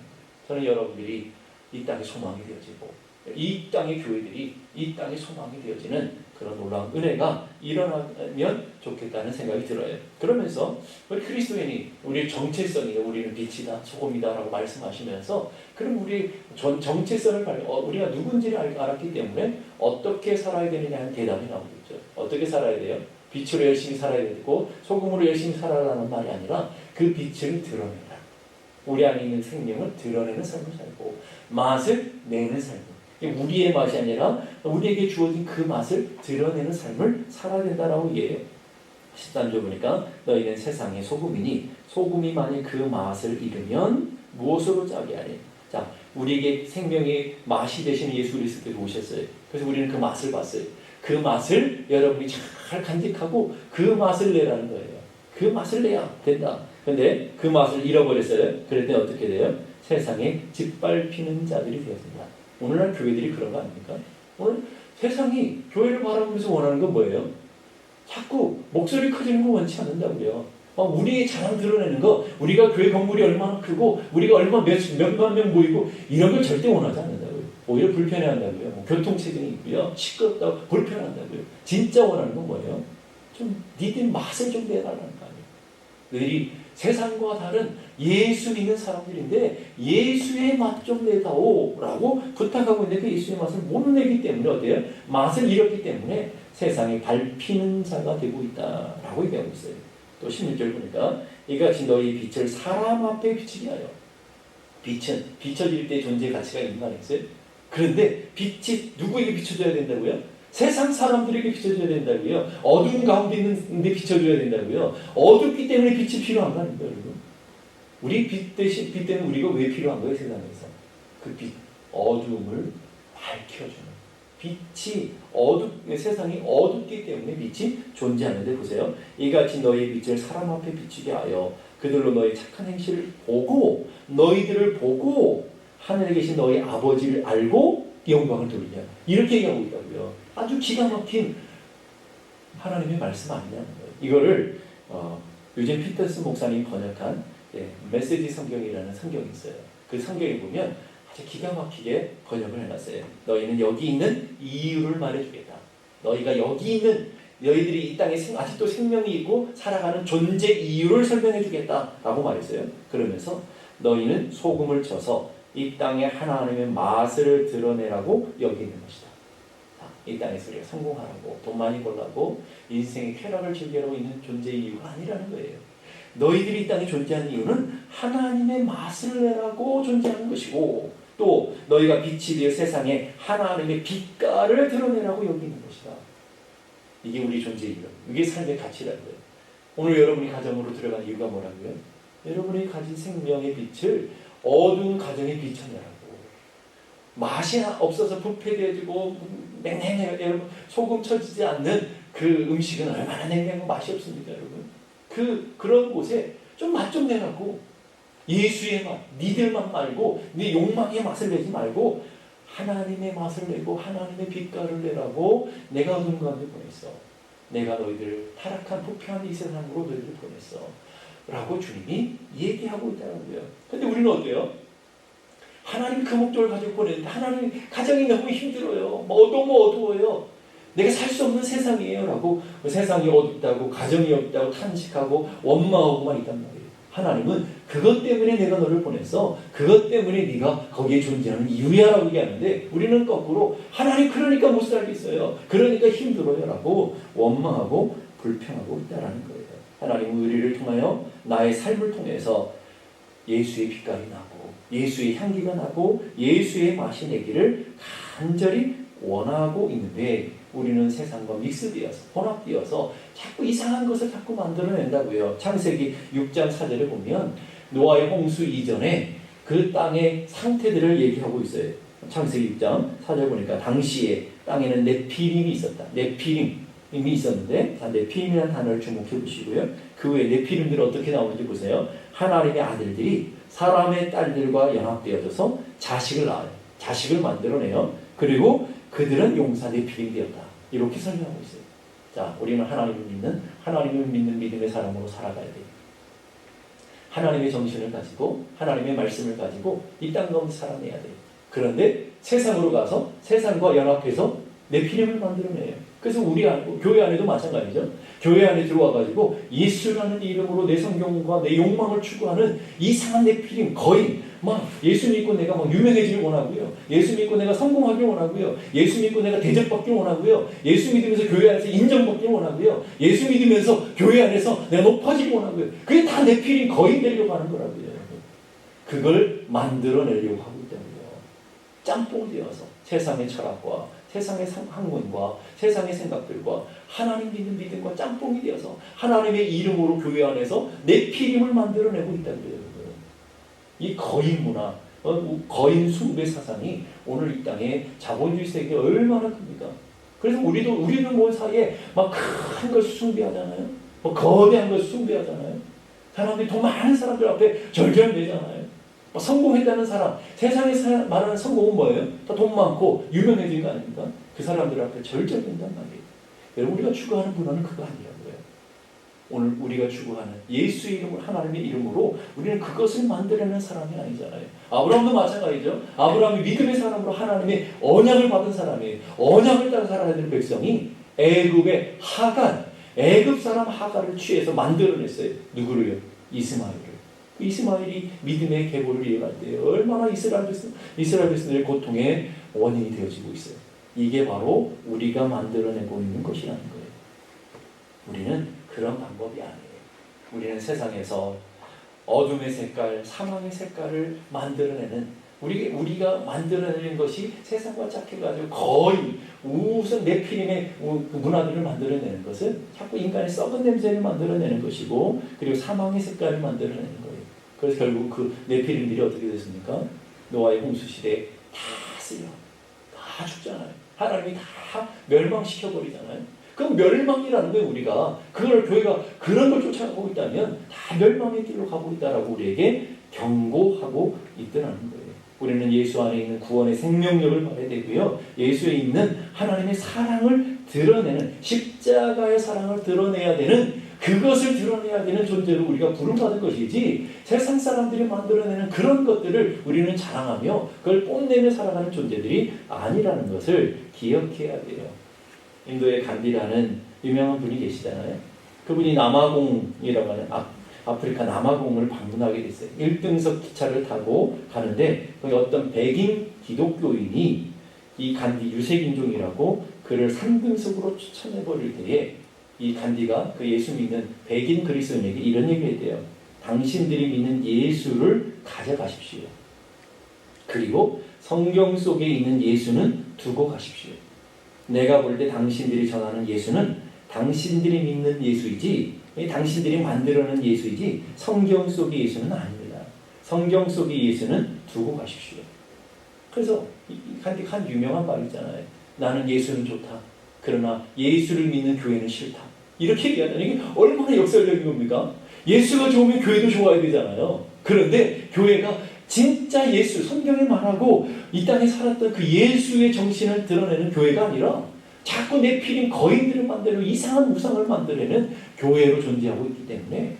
저는 여러분들이 이 땅의 소망이 되어지고, 이 땅의 교회들이 이 땅의 소망이 되어지는 그런 놀라운 은혜가 일어나면 좋겠다는 생각이 들어요. 그러면서 우리 그리스도인이, 우리의 정체성이 우리는 빛이다, 소금이다 라고 말씀하시면서, 그럼 우리 정체성을 우리가 누군지를 알았기 때문에 어떻게 살아야 되느냐 하는 대답이 나오겠죠. 어떻게 살아야 돼요? 빛으로 열심히 살아야 되고 소금으로 열심히 살아라는 말이 아니라 그 빛을 드러내라. 우리 안에 있는 생명을 드러내는 삶을 살고 맛을 내는 삶. 우리의 맛이 아니라 우리에게 주어진 그 맛을 드러내는 삶을 살아야 된다라고 얘기해요. 13절 보니까 너희는 세상의 소금이니 소금이 만일 그 맛을 잃으면 무엇으로 짜게 하리. 자, 우리에게 생명의 맛이 되시는 예수 그리스도께서 오셨어요. 그래서 우리는 그 맛을 봤어요. 그 맛을 여러분이 잘 간직하고 그 맛을 내라는 거예요. 그 맛을 내야 된다. 그런데 그 맛을 잃어버렸어요. 그랬더니 어떻게 돼요? 세상에 짓밟히는 자들이 되었습니다. 오늘날 교회들이 그런 거 아닙니까? 오늘 세상이 교회를 바라보면서 원하는 건 뭐예요? 자꾸 목소리 커지는 거 원치 않는다고요. 우리의 자랑 드러내는 거, 우리가 교회 건물이 얼마나 크고 우리가 얼마 몇만 명 모이고 이런 걸 절대 원하지 않는다고요. 오히려 불편해한다고요. 교통체증이 있고요, 시끄럽다고 불편한다고요. 진짜 원하는 건 뭐예요? 좀 니들 맛을 좀 내달라는 거 아니에요. 너희들이 세상과 다른 예수 믿는 사람들인데 예수의 맛 좀 내다오 라고 부탁하고 있는데, 그 예수의 맛을 못 내기 때문에 어때요? 맛을 잃었기 때문에 세상에 밟히는 자가 되고 있다 라고 얘기하고 있어요. 또 16절 보니까 이같이 너희 빛을 사람 앞에 비추게 하여. 빛은 비춰질 때 존재 가치가 있는 거 아니겠어요? 그런데 빛이 누구에게 비춰져야 된다고요? 세상 사람들에게 비춰줘야 된다고요. 어두운 가운데 있는데 비춰줘야 된다고요. 어둡기 때문에 빛이 필요한 거 아닙니까, 여러분? 우리 빛 때문에 우리가 왜 필요한 거예요, 세상에서? 그 빛, 어두움을 밝혀주는 빛이 세상이 어둡기 때문에 빛이 존재하는데, 보세요. 이같이 너희 빛을 사람 앞에 비추게 하여 그들로 너희 착한 행실을 보고, 너희들을 보고 하늘에 계신 너희 아버지를 알고 영광을 돌리냐. 이렇게 얘기하고 있다고요. 아주 기가 막힌 하나님의 말씀 아니냐는 거예요. 이거를 유진 피터스 목사님 번역한 메시지 성경이라는 성경이 있어요. 그 성경에 보면 아주 기가 막히게 번역을 해놨어요. 너희는 여기 있는 이유를 말해주겠다. 너희가 여기 있는, 너희들이 이 땅에 아직도 생명이 있고 살아가는 존재 이유를 설명해주겠다 라고 말했어요. 그러면서 너희는 소금을 쳐서 이 땅에 하나님의 맛을 드러내라고 여기는 것이다. 이 땅에서 우리가 성공하라고 돈 많이 벌라고 인생의 쾌락을 즐기라고 있는 존재의 이유가 아니라는 거예요. 너희들이 이 땅에 존재하는 이유는 하나님의 맛을 내라고 존재하는 것이고 또 너희가 빛이 되어 세상에 하나님의 빛깔을 드러내라고 여기는 것이다. 이게 우리 존재의 이유. 이게 삶의 가치라는 거예요. 오늘 여러분이 가정으로 들어간 이유가 뭐라고요? 여러분이 가진 생명의 빛을 어두운 가정에 비춰내라고. 맛이 없어서 부패되어지고 맹맹해요. 여러분 소금 쳐지지 않는 그 음식은 얼마나 냉랭하고 맛이 없습니까, 여러분? 그런 곳에 좀 맛 좀 내라고. 예수의 맛, 니들만 말고 네 욕망의 맛을 내지 말고 하나님의 맛을 내고 하나님의 빛깔을 내라고 내가 어둠 가운데 보냈어. 내가 너희들을 타락한 부패한 이 세상으로 너희들을 보냈어. 라고 주님이 얘기하고 있다는 거예요. 근데 우리는 어때요? 하나님 그 목적을 가지고 보냈는데 하나님 가정이 너무 힘들어요. 너무 어두워요. 내가 살 수 없는 세상이에요. 라고 세상이 어둡다고 가정이 없다고 탄식하고 원망하고만 있단 말이에요. 하나님은 그것 때문에 내가 너를 보냈어. 그것 때문에 네가 거기에 존재하는 이유야 라고 얘기하는데 우리는 거꾸로 하나님 그러니까 못 살겠어요. 그러니까 힘들어요. 라고 원망하고 불평하고 있다는 거예요. 하나님은 우리를 통하여 나의 삶을 통해서 예수의 빛깔이 나고 예수의 향기가 나고 예수의 맛이 내기를 간절히 원하고 있는데 우리는 세상과 믹스되어서 혼합되어서 자꾸 이상한 것을 자꾸 만들어낸다고요. 창세기 6장 4절에 보면 노아의 홍수 이전에 그 땅의 상태들을 얘기하고 있어요. 창세기 6장 4절 보니까 당시에 땅에는 네피림이 있었다. 네피림이 있었는데 네피림이라는 단어를 주목해 보시고요. 그 외에 네피림들은 어떻게 나오는지 보세요. 하나님의 아들들이 사람의 딸들과 연합되어져서 자식을 낳아요. 자식을 만들어내요. 그리고 그들은 용사 네피림이 되었다. 이렇게 설명하고 있어요. 자, 우리는 하나님을 믿는 믿음의 사람으로 살아가야 돼요. 하나님의 정신을 가지고 하나님의 말씀을 가지고 이 땅 가운데 살아내야 돼요. 그런데 세상으로 가서 세상과 연합해서 네피림을 만들어내요. 그래서 우리 교회 안에도 마찬가지죠. 교회 안에 들어와가지고 예수라는 이름으로 내 성경과 내 욕망을 추구하는 이상한 네피림 거인 막 예수 믿고 내가 막 유명해지길 원하고요. 예수 믿고 내가 성공하길 원하고요. 예수 믿고 내가 대접받길 원하고요. 예수 믿으면서 교회 안에서 인정받길 원하고요. 예수 믿으면서 교회 안에서 내가 높아지길 원하고요. 그게 다 네피림 거인 되려고 하는 거라고요. 그걸 만들어내려고 하고 있다고요. 짬뽕 되어서 세상의 철학과 세상의 학문과 세상의 생각들과 하나님 믿는 믿음과 짬뽕이 되어서 하나님의 이름으로 교회 안에서 네피림을 만들어내고 있다고요. 이 거인 문화, 거인 숭배 사상이 오늘 이 땅에 자본주의 세계에 얼마나 큽니까? 그래서 우리는 뭐 사이에 막 큰 것을 숭배하잖아요. 뭐 거대한 것을 숭배하잖아요. 사람들이 돈 많은 사람들 앞에 절절매잖아요. 성공했다는 사람, 세상에 말하는 성공은 뭐예요? 다 돈 많고 유명해진 거 아닙니까? 그 사람들 앞에 절절된단 말이에요. 여러분 우리가 추구하는 문화는 그거 아니라고요. 오늘 우리가 추구하는 예수의 이름으로 하나님의 이름으로 우리는 그것을 만들어내는 사람이 아니잖아요. 아브라함도 마찬가지죠. 아브라함이 믿음의 사람으로 하나님의 언약을 받은 사람이에요. 언약을 따라 살아야 되는 백성이 애굽의 하간, 애굽 사람 하간을 취해서 만들어냈어요. 누구를요? 이스마엘을. 그 이스마엘이 믿음의 계보를 이어갈 때 얼마나 이스라엘 백성들의 고통의 원인이 되어지고 있어요. 이게 바로 우리가 만들어내고 있는 것이라는 거예요. 우리는 그런 방법이 아니에요. 우리는 세상에서 어둠의 색깔, 사망의 색깔을 만들어내는 우리가 만들어내는 것이 세상과 짝해가지고 거의 우선 네피림의 문화들을 만들어내는 것은 자꾸 인간의 썩은 냄새를 만들어내는 것이고 그리고 사망의 색깔을 만들어내는 거예요. 그래서 결국 그 네피림들이 어떻게 됐습니까? 노아의 홍수 시대에 다 쓰여. 다 죽잖아요. 하나님이 다 멸망시켜버리잖아요. 그럼 멸망이라는 거예요. 우리가 그걸 교회가 그런 걸 쫓아가고 있다면 다 멸망의 길로 가고 있다라고 우리에게 경고하고 있더라는 거예요. 우리는 예수 안에 있는 구원의 생명력을 받아야 되고요. 예수에 있는 하나님의 사랑을 드러내는 십자가의 사랑을 드러내야 되는 그것을 드러내야 되는 존재로 우리가 부름받은 것이지 세상 사람들이 만들어내는 그런 것들을 우리는 자랑하며 그걸 뽐내며 살아가는 존재들이 아니라는 것을 기억해야 돼요. 인도의 간디라는 유명한 분이 계시잖아요. 그분이 남아공이라고 하는 아프리카 남아공을 방문하게 됐어요. 1등석 기차를 타고 가는데 거기 어떤 백인 기독교인이 이 간디 유색인종이라고 그를 3등석으로 추천해버릴 때에 이 간디가 그 예수 믿는 백인 그리스도인에게 이런 얘기를 했대요. 당신들이 믿는 예수를 가져가십시오. 그리고 성경 속에 있는 예수는 두고 가십시오. 내가 볼 때 당신들이 전하는 예수는 당신들이 믿는 예수이지 당신들이 만들어낸 예수이지 성경 속의 예수는 아닙니다. 성경 속의 예수는 두고 가십시오. 그래서 한 유명한 말 있잖아요. 나는 예수는 좋다. 그러나 예수를 믿는 교회는 싫다. 이렇게 얘기하는 게 얼마나 역설적인 겁니까? 예수가 좋으면 교회도 좋아야 되잖아요. 그런데 교회가 진짜 예수, 성경에 말하고 이 땅에 살았던 그 예수의 정신을 드러내는 교회가 아니라 자꾸 내피린 거인들을 만들고 이상한 우상을 만들어내는 교회로 존재하고 있기 때문에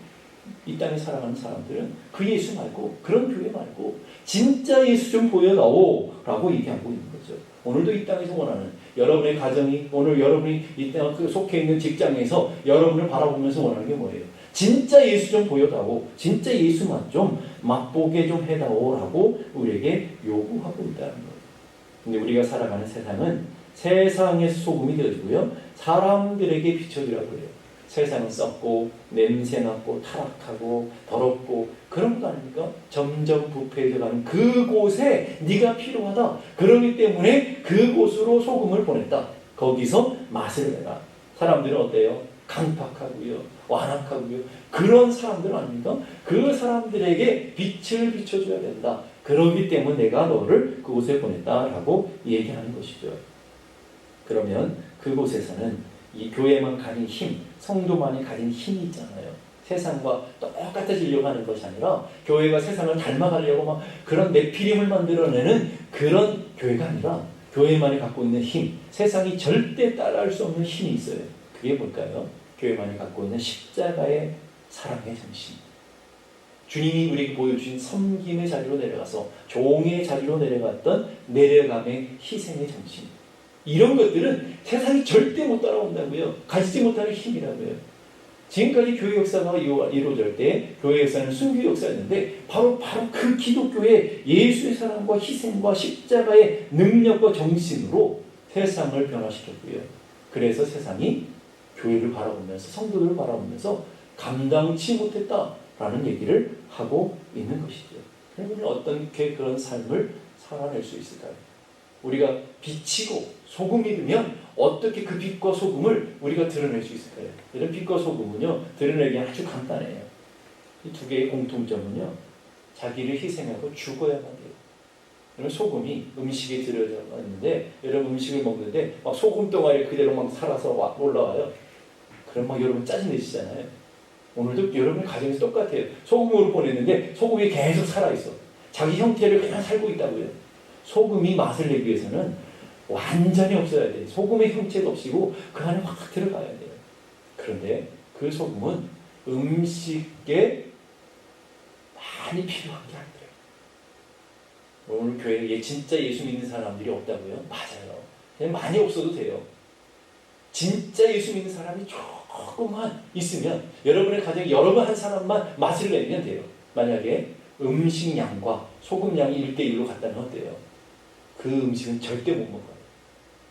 이 땅에 살아가는 사람들은 그 예수 말고 그런 교회 말고 진짜 예수 좀 보여다오 라고 얘기하고 있는 거죠. 오늘도 이 땅에서 원하는 여러분의 가정이 오늘 여러분이 이 땅 속해 있는 직장에서 여러분을 바라보면서 원하는 게 뭐예요? 진짜 예수 좀 보여다오, 진짜 예수만 좀 맛보게 좀 해다오라고 우리에게 요구하고 있다는 거예요. 근데 우리가 살아가는 세상은 세상의 소금이 되어지고요, 사람들에게 비춰주라고 그래요. 세상은 썩고 냄새나고 타락하고 더럽고 그런 거 아닙니까? 점점 부패해져가는 그곳에 네가 필요하다. 그러기 때문에 그곳으로 소금을 보냈다. 거기서 맛을 내라. 사람들은 어때요? 강팍하고요, 완악하고요. 그런 사람들 아닙니까? 그 사람들에게 빛을 비춰줘야 된다. 그러기 때문에 내가 너를 그곳에 보냈다라고 얘기하는 것이죠. 그러면 그곳에서는 이 교회만 가진 힘, 성도만이 가진 힘이 있잖아요. 세상과 똑같아지려고 하는 것이 아니라 교회가 세상을 닮아가려고 막 그런 내피림을 만들어내는 그런 교회가 아니라 교회만이 갖고 있는 힘, 세상이 절대 따라할 수 없는 힘이 있어요. 그게 뭘까요? 교회만이 갖고 있는 십자가의 사랑의 정신. 주님이 우리에게 보여주신 섬김의 자리로 내려가서 종의 자리로 내려갔던 내려감의 희생의 정신. 이런 것들은 세상이 절대 못 따라온다고요. 가지지 못하는 힘이라고요. 지금까지 교회 역사가 이루어질 때 교회 역사는 순교 역사였는데 바로 그 기독교의 예수의 사랑과 희생과 십자가의 능력과 정신으로 세상을 변화시켰고요. 그래서 세상이 교회를 바라보면서 성도들을 바라보면서 감당치 못했다라는 얘기를 하고 있는 것이죠. 그러면 어떻게 그런 삶을 살아낼 수 있을까요? 우리가 빛이고 소금이 되면 어떻게 그 빛과 소금을 우리가 드러낼 수 있을까요? 이런 빛과 소금은요, 드러내기 아주 간단해요. 이 두 개의 공통점은요, 자기를 희생하고 죽어야만 돼요. 그러면 소금이 음식에 들어가 있는데, 여러분 음식을 먹는데 막 소금 덩어리 그대로 막 살아서 올라와요. 그럼 막 여러분 짜증내시잖아요. 오늘도 여러분 가정에서 똑같아요. 소금으로 보냈는데 소금이 계속 살아있어. 자기 형태를 그냥 살고 있다고요. 소금이 맛을 내기 위해서는 완전히 없어야 돼요. 소금의 형체도 없이고 그 안에 확 들어가야 돼요. 그런데 그 소금은 음식에 많이 필요한 게 아니에요. 오늘 교회에 진짜 예수 믿는 사람들이 없다고요? 맞아요. 그냥 많이 없어도 돼요. 진짜 예수 믿는 사람이 조금만 있으면 여러분의 가정에 여러분 한 사람만 맛을 내면 돼요. 만약에 음식 양과 소금 양이 1:1로 같다면 어때요? 그 음식은 절대 못 먹어요.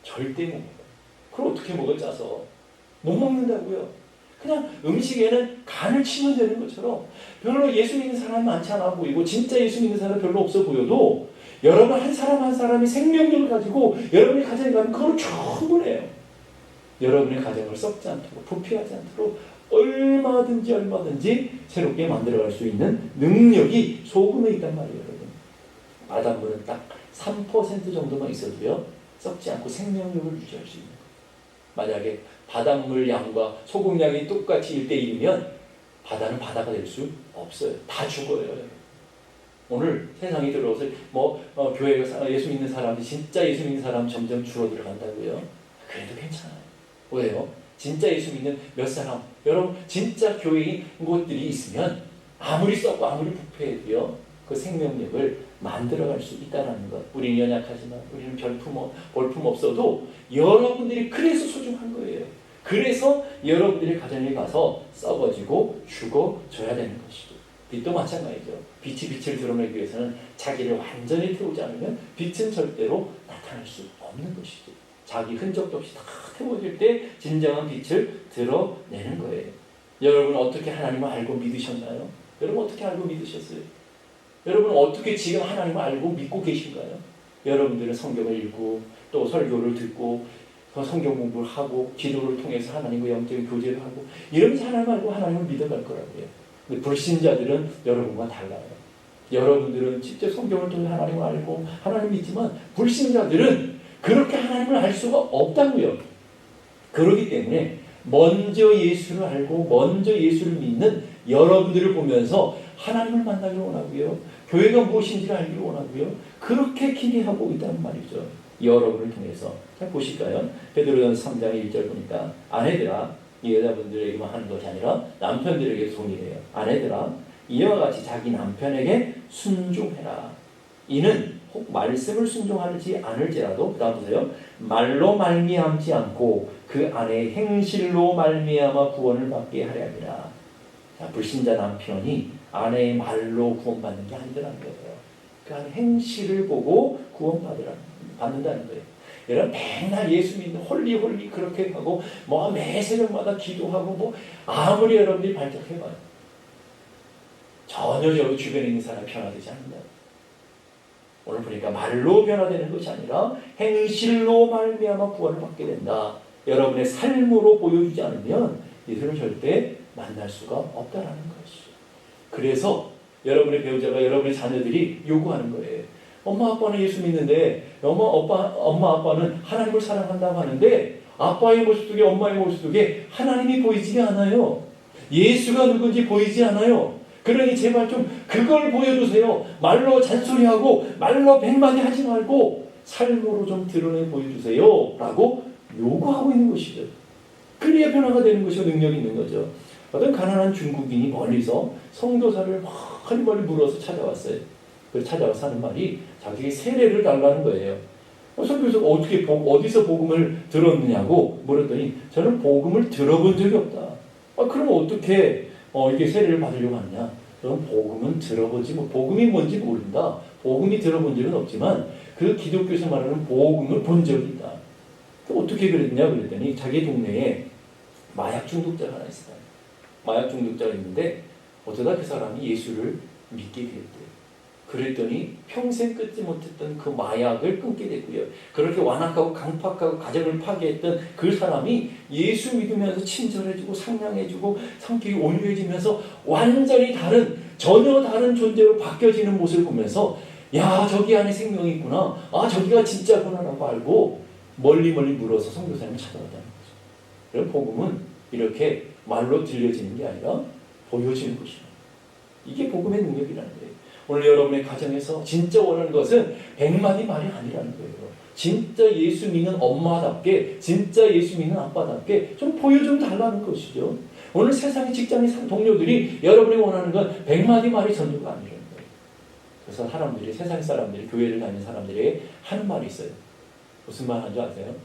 절대 못 먹어요. 그걸 어떻게 먹어 짜서? 못 먹는다고요. 그냥 음식에는 간을 치면 되는 것처럼 별로 예수 믿는 사람이 많지 않아 보이고 진짜 예수 믿는 사람이 별로 없어 보여도 여러분 한 사람 한 사람이 생명력을 가지고 여러분의 가정에 가면 그걸 충분해요. 여러분의 가정을 썩지 않도록 부패하지 않도록 얼마든지 새롭게 만들어갈 수 있는 능력이 소금에 있단 말이에요. 여러분. 바닷물은 딱 3% 정도만 있어도요, 썩지 않고 생명력을 유지할 수 있는 거예요. 만약에 바닷물 양과 소금 양이 똑같이 1:1이면 바다는 바다가 될 수 없어요. 다 죽어요. 오늘 세상이 들어와서 교회가 예수 믿는 사람들이 진짜 예수 믿는 사람 점점 줄어들어 간다고요. 그래도 괜찮아요. 왜요? 진짜 예수 믿는 몇 사람, 여러분 진짜 교회인 곳들이 있으면 아무리 썩고 아무리 부패해도요, 그 생명력을 만들어갈 수 있다는 것. 우리는 연약하지만, 우리는 볼품 없어도 여러분들이 그래서 소중한 거예요. 그래서 여러분들의 가정에 가서 썩어지고 죽어줘야 되는 것이죠. 빛도 마찬가지죠. 빛이 빛을 드러내기 위해서는 자기를 완전히 태우지 않으면 빛은 절대로 나타날 수 없는 것이죠. 자기 흔적도 없이 다 태워질 때 진정한 빛을 드러내는 거예요. 여러분 어떻게 하나님을 알고 믿으셨나요? 여러분 어떻게 알고 믿으셨어요? 여러분 어떻게 지금 하나님을 알고 믿고 계신가요? 여러분들은 성경을 읽고 또 설교를 듣고 성경 공부를 하고 기도를 통해서 하나님과 영적인 교제를 하고 이러면서 하나님을 알고 하나님을 믿어갈 거라고요. 근데 불신자들은 여러분과 달라요. 여러분들은 직접 성경을 통해 하나님을 알고 하나님을 믿지만 불신자들은 그렇게 하나님을 알 수가 없다고요. 그렇기 때문에 먼저 예수를 알고 먼저 예수를 믿는 여러분들을 보면서 하나님을 만나기를 원하고요. 교회가 무엇인지를 알기를 원하고요. 그렇게 기대하고 있다는 말이죠. 여러분을 통해서. 자, 보실까요? 베드로전서 3장 1절 보니까 아내들아, 이 여자분들에게만 하는 것이 아니라 남편들에게 동의해요. 아내들아, 이와 같이 자기 남편에게 순종해라. 이는 혹 말씀을 순종하지 않을지라도, 그 다음 보세요. 말로 말미암지 않고 그 아내의 행실로 말미암아 구원을 받게 하려 함이라. 자, 불신자 남편이 아내의 말로 구원받는 게 아니더라는 거예요. 그 아내 행실을 보고 구원받는다는 거예요. 여러분 맨날 예수 믿는 홀리 그렇게 하고 뭐 매 새벽마다 기도하고 뭐 아무리 여러분들이 발작해봐요. 전혀 저 주변에 있는 사람이 변화되지 않는다. 오늘 보니까 말로 변화되는 것이 아니라 행실로 말미암아 구원을 받게 된다. 여러분의 삶으로 보여주지 않으면 예수를 절대 만날 수가 없다라는 것이죠. 그래서 여러분의 배우자가 여러분의 자녀들이 요구하는 거예요. 엄마 아빠는 예수 믿는데 엄마 아빠는 하나님을 사랑한다고 하는데 아빠의 모습 속에 엄마의 모습 속에 하나님이 보이지 않아요. 예수가 누군지 보이지 않아요. 그러니 제발 좀 그걸 보여주세요. 말로 잔소리하고 말로 백마디 하지 말고 삶으로 좀 드러내 보여주세요. 라고 요구하고 있는 것이죠. 그래야 변화가 되는 것이고 능력이 있는 거죠. 어떤 가난한 중국인이 멀리서 선교사를 멀리 물어서 찾아왔어요. 그래서 찾아와서 하는 말이 자기에게 세례를 달라는 거예요. 선교사가 어디서 복음을 들었느냐고 물었더니 저는 복음을 들어본 적이 없다. 그럼 어떻게 이게 세례를 받으려고 하느냐? 그럼 복음은 들어보지 복음이 뭔지 모른다. 복음이 들어본 적은 없지만 그 기독교에서 말하는 복음을 본 적이 있다. 어떻게 그랬냐 그랬더니 자기 동네에 마약 중독자가 하나 있었다. 마약 중독자가 있는데 어쩌다 그 사람이 예수를 믿게 되었대요. 그랬더니 평생 끊지 못했던 그 마약을 끊게 됐고요. 그렇게 완악하고 강팍하고 가정을 파괴했던 그 사람이 예수 믿으면서 친절해지고 상냥해지고 성격이 온유해지면서 완전히 전혀 다른 존재로 바뀌어지는 모습을 보면서 야, 저기 안에 생명이 있구나. 아, 저기가 진짜구나 라고 알고 멀리 물어서 선교사님을 찾아왔다는 거죠. 그럼 복음은 이렇게 말로 들려지는 게 아니라 보여지는 것이다. 이게 복음의 능력이라는 거예요. 오늘 여러분의 가정에서 진짜 원하는 것은 100마디 말이 아니라는 거예요. 진짜 예수 믿는 엄마답게, 진짜 예수 믿는 아빠답게 좀 보여좀 달라는 것이죠. 오늘 세상의 직장의 동료들이 여러분이 원하는 건 100마디 말이 전부가 아니라는 거예요. 그래서 세상 사람들이, 교회를 다니는 사람들이 하는 말이 있어요. 무슨 말 하는 줄 아세요?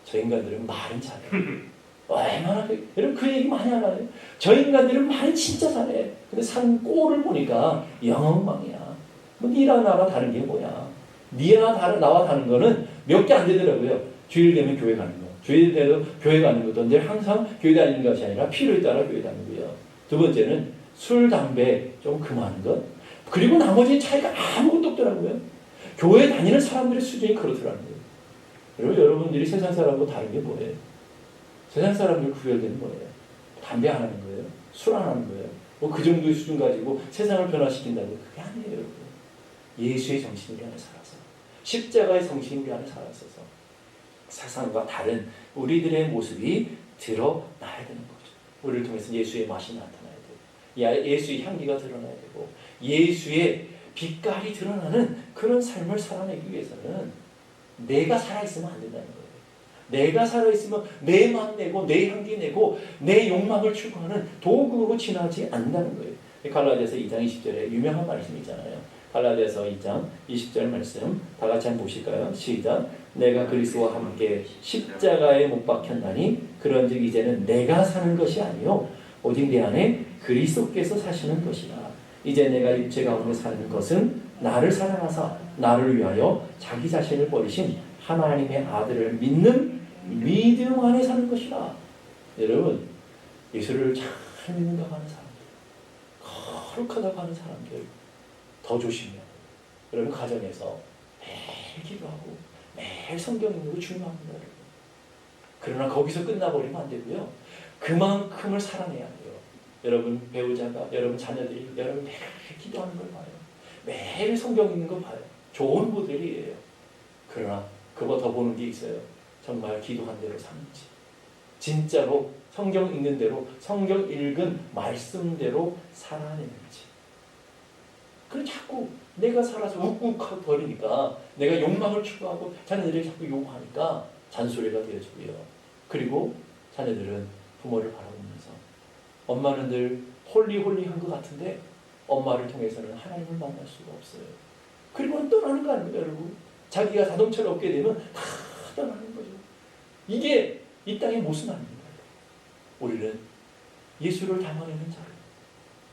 저 인간들은 말은 잘해요. 얼마나 여러분 그 얘기 많이 알아요. 저 인간들은 말이 진짜 잘해. 근데 사는 꼴을 보니까 영엉망이야. 뭐 니랑 나랑 다른 게 뭐야? 니랑 나와 다른 거는 몇 개 안 되더라고요. 주일 되면 교회 가는 거. 주일 되면 교회 가는 것도 근데 항상 교회 다니는 것이 아니라 필요에 따라 교회 다니고요. 두 번째는 술, 담배 좀 금하는 것. 그리고 나머지 차이가 아무것도 없더라고요. 교회 다니는 사람들의 수준이 그렇더라고요. 그리고 여러분들이 세상 사람하고 다른 게 뭐예요? 세상 사람들 구별되는 거예요. 담배 안 하는 거예요. 술 안 하는 거예요. 뭐 그 정도의 수준 가지고 세상을 변화시킨다고 그게 아니에요, 여러분. 예수의 정신이 우리 안에 살아서 십자가의 정신이 우리 안에 살아서서 세상과 다른 우리들의 모습이 드러나야 되는 거죠. 우리를 통해서 예수의 맛이 나타나야 되고 예수의 향기가 드러나야 되고 예수의 빛깔이 드러나는 그런 삶을 살아내기 위해서는 내가 살아있으면 안 된다는 거예요. 내가 살아있으면 내 맛 내고 내 향기 내고 내 욕망을 추구하는 도구로 지나지 않는다는 거예요. 갈라디아서 2장 20절에 유명한 말씀이 있잖아요. 갈라디아서 2장 20절 말씀 다 같이 한번 보실까요? 시작. 내가 그리스도와 함께 십자가에 못 박혔나니 그런즉 이제는 내가 사는 것이 아니요 오직 내 안에 그리스도께서 사시는 것이라. 이제 내가 육체 가운데 사는 것은 나를 사랑하사 나를 위하여 자기 자신을 버리신 하나님의 아들을 믿는 믿음 안에 사는 것이라. 여러분, 예수를 잘 믿는다고 하는 사람들, 거룩하다고 하는 사람들 더 조심해요. 여러분, 가정에서 매일 기도하고 매일 성경 읽는 거 중요합니다. 여러분. 그러나 거기서 끝나버리면 안 되고요. 그만큼을 살아내야 돼요. 여러분 배우자가, 여러분 자녀들이 여러분 매일 기도하는 걸 봐요. 매일 성경 읽는 거 봐요. 좋은 모델이에요. 그러나 그거 더 보는 게 있어요. 정말 기도한 대로 사는지, 진짜로 성경 읽는 대로, 성경 읽은 말씀대로 살아내는지. 그럼 자꾸 내가 살아서 욱욱하고 버리니까, 내가 욕망을 추구하고 자녀들이 자꾸 요구하니까 잔소리가 되어지고요. 그리고 자녀들은 부모를 바라보면서, 엄마는 늘 홀리홀리한 것 같은데 엄마를 통해서는 하나님을 만날 수가 없어요. 그리고는 떠나는 거 아닙니까, 여러분? 자기가 자동차를 얻게 되면 다 떠나는 거죠. 이게 이 땅의 모습 아닙니까? 우리는 예수를 담아내는 자로,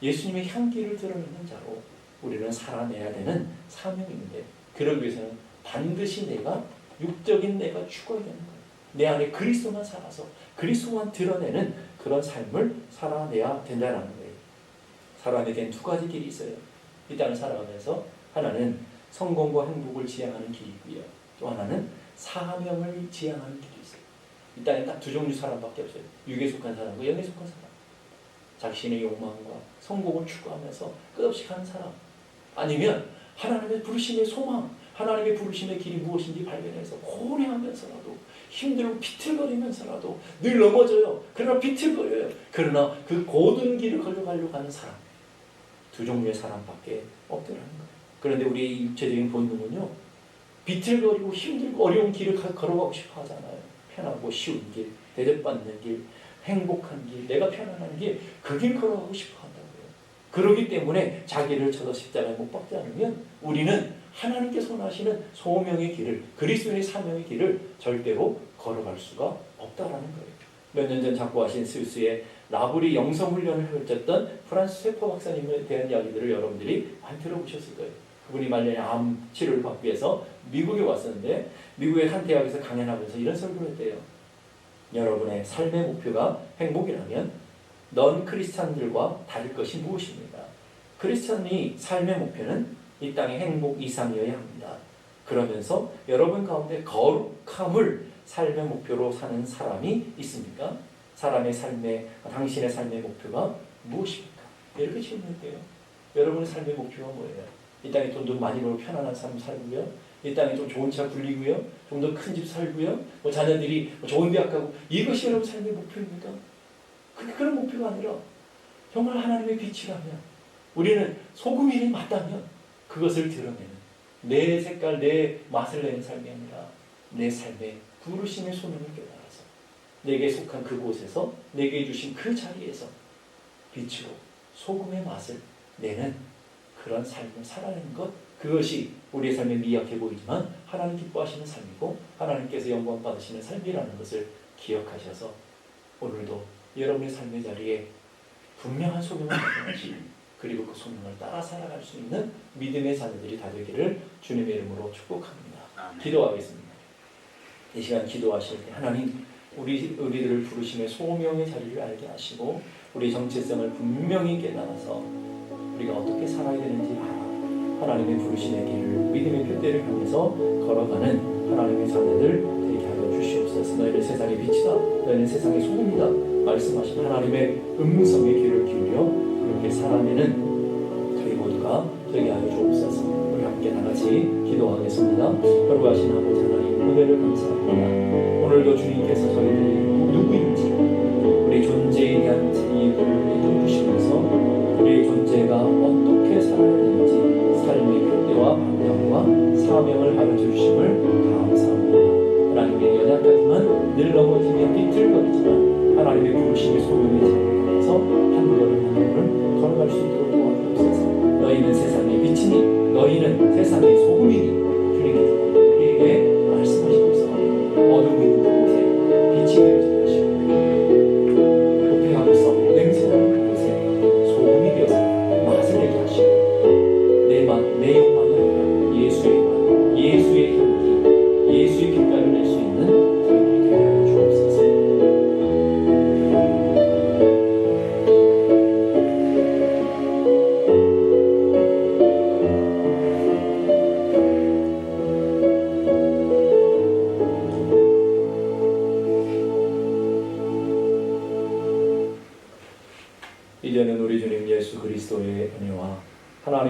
예수님의 향기를 드러내는 자로 우리는 살아내야 되는 사명이 있는데, 그러기 위해서는 반드시 내가, 육적인 내가 죽어야 되는 거예요. 내 안에 그리스도만 살아서 그리스도만 드러내는 그런 삶을 살아내야 된다는 거예요. 살아내기엔 두 가지 길이 있어요. 이 땅을 살아가면서 하나는 성공과 행복을 지향하는 길이고요. 또 하나는 사명을 지향하는 길이 있어요. 이 땅에 딱 두 종류 사람밖에 없어요. 육에 속한 사람과 영에 속한 사람. 자신의 욕망과 성공을 추구하면서 끝없이 가는 사람. 아니면 하나님의 부르심의 소망, 하나님의 부르심의 길이 무엇인지 발견해서 고뇌하면서라도, 힘들고 비틀거리면서라도 늘 넘어져요. 그러나 비틀거려요. 그러나 그 고든 길을 걸어가려고 하는 사람. 두 종류의 사람밖에 없더라는 거예요. 그런데 우리의 육체적인 본능은요, 비틀거리고 힘들고 어려운 길을 걸어가고 싶어 하잖아요. 편하고 쉬운 길, 대접받는 길, 행복한 길, 내가 편안한 길, 그 길 걸어가고 싶어 한다고요. 그렇기 때문에 자기를 쳐서 십자가에 못 박지 않으면 우리는 하나님께 선하시는 소명의 길을, 그리스도의 사명의 길을 절대로 걸어갈 수가 없다라는 거예요. 몇 년 전 작고하신 스위스의 라브리 영성훈련을 펼쳤던 프란스 세퍼 박사님에 대한 이야기들을 여러분들이 많이 들어보셨을 거예요. 그분이 말년에 암 치료를 받기 위해서 미국에 왔었는데, 미국의 한 대학에서 강연하면서 이런 설교를 했대요. 여러분의 삶의 목표가 행복이라면 넌 크리스찬들과 다를 것이 무엇입니까? 크리스찬이 삶의 목표는 이 땅의 행복 이상이어야 합니다. 그러면서 여러분 가운데 거룩함을 삶의 목표로 사는 사람이 있습니까? 사람의 삶의, 당신의 삶의 목표가 무엇입니까? 이렇게 질문했대요. 여러분의 삶의 목표가 뭐예요? 이 땅에 돈도 많이 벌고 편안한 삶 살고요, 이 땅에 좀 좋은 차 굴리고요, 좀 더 큰 집 살고요, 자녀들이 좋은 대학 가고, 이것이 여러분 삶의 목표입니까? 그런 목표가 아니라 정말 하나님의 빛이라면, 우리는 소금이 맞다면 그것을 드러내는, 내 색깔, 내 맛을 내는 삶이 아니라 내 삶의 부르심의 소명을 깨달아서 내게 속한 그곳에서, 내게 주신 그 자리에서 빛으로 소금의 맛을 내는 그런 삶을 살아내는 것, 그것이 우리의 삶에 미약해 보이지만 하나님 기뻐하시는 삶이고 하나님께서 영광 받으시는 삶이라는 것을 기억하셔서 오늘도 여러분의 삶의 자리에 분명한 소명을 발견하시고, 그리고 그 소명을 따라 살아갈 수 있는 믿음의 자녀들이 다 되기를 주님의 이름으로 축복합니다. 기도하겠습니다. 이 시간 기도하실 때 하나님, 우리들을 부르심의 소명의 자리를 알게 하시고 우리 정체성을 분명히 깨달아서 우리가 어떻게 살아야 되는지 알아 하나님의 부르심의 길을, 믿음의 표대를 향해서 걸어가는 하나님의 자녀들 되게 하여 주시옵소서. 너희는 세상의 빛이다, 너희는 세상의 소금이다 말씀하신 하나님의 음성의 귀를 기울여 그렇게 살아내는 저희 모두가 되게 하여 주옵소서. 우리 함께 나같이 기도하겠습니다. 거룩하신 아버지 하나님, 은혜를 감사합니다. 오늘도 주님께서 저희들이 누구인지 우리 존재에 대한 이유를 주시면서 우리의 존재가 어떻게 살아야 되는지 삶의 표대와 방향과 사명을 가르쳐 주심을 감사합니다. 하나님의 연약하지만 늘 넘어지며 비틀거리지만 하나님의 부르심의 소명의 자리에 가서 한 걸음 한 걸음 걸어갈 수 있도록 도와주옵소서. 너희는 세상의 빛이니 너희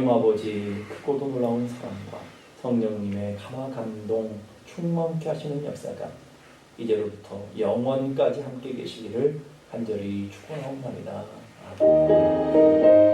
하나님 아버지 크고도 놀라운 사랑과 성령님의 감화 감동 충만케 하시는 역사가 이제로부터 영원까지 함께 계시기를 간절히 축원하옵나이다. 아멘.